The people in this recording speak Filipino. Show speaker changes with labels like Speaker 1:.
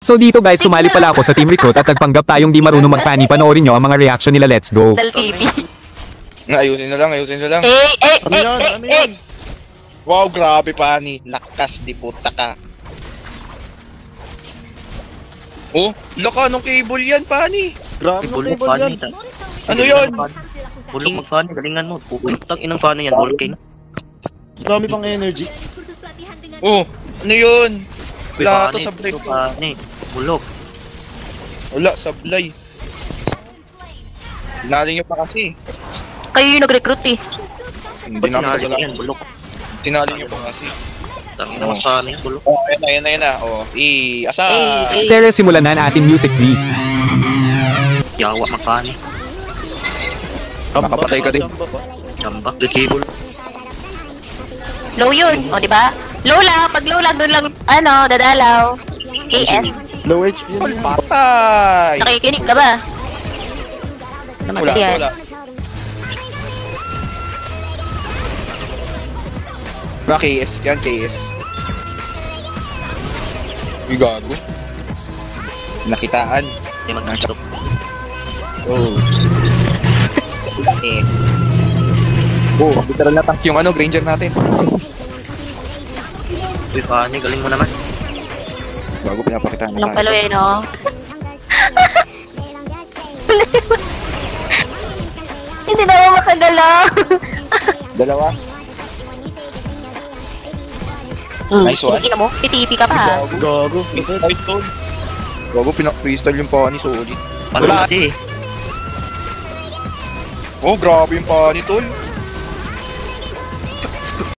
Speaker 1: So dito guys, sumali pala ako sa Team Recruit at nagpanggap tayong di marunong mag-funny. Panoorin nyo ang mga reaction nila. Let's go.
Speaker 2: Dal TV.
Speaker 3: Ayusin na lang, ayusin na lang. Wow, grabe pani. Lakas di puta ka. Oh, laka nung cable yan, pani.
Speaker 4: Grabe ng
Speaker 5: Bulok
Speaker 4: cable
Speaker 5: funny.
Speaker 4: yan.
Speaker 3: Ano yun?
Speaker 5: Bulok mag-funny, galingan mo. Putang inang funny yan, bulok kayo na.
Speaker 4: Marami pang energy.
Speaker 3: Oh, ano yun? Wala to sablay.
Speaker 5: Funny, bulok.
Speaker 3: Wala, sablay. Sinali nyo pa kasi.
Speaker 2: Kayo yung nag-recruit eh.
Speaker 3: Hindi
Speaker 5: Ba't
Speaker 3: namin
Speaker 5: sinali
Speaker 3: wala.
Speaker 5: yan, bulok?
Speaker 3: Sinali nyo pa kasi.
Speaker 5: Tangin naman sana yung bulok.
Speaker 3: Oh, ayan na. Oh, asa.
Speaker 1: Tere, simulan na ang ating music please.
Speaker 5: Yawa mag-funny.
Speaker 3: Makapatay ka din.
Speaker 5: Chamba, the cable.
Speaker 2: Low yun. O, diba? Low lang. Pag low lang, doon lang, ano, dadalaw. KS.
Speaker 4: Low HP
Speaker 3: Tol,
Speaker 4: yan.
Speaker 3: patay.
Speaker 2: Nakikinig ka ba?
Speaker 3: Wala,
Speaker 2: Namatay yan.
Speaker 3: wala. KS, yan KS. Uy, gago. Nakitaan.
Speaker 5: Hindi mag-stop.
Speaker 3: Oh. Oh, literal na tank yung ano, Granger natin.
Speaker 5: Uy, funny, galing mo naman.
Speaker 3: Bago pinapakitaan
Speaker 2: Walang
Speaker 3: na
Speaker 2: palo
Speaker 3: tayo.
Speaker 2: eh, no? Hindi na ako makagalaw.
Speaker 3: Dalawa. Nice one.
Speaker 2: Tingin mo, titipi ka pa.
Speaker 4: Gago.
Speaker 3: Nice one. Bago pinak-freestyle yung pani, solid.
Speaker 5: Paano
Speaker 3: Wala.
Speaker 5: kasi?
Speaker 3: Oh, grabe yung pani, tol.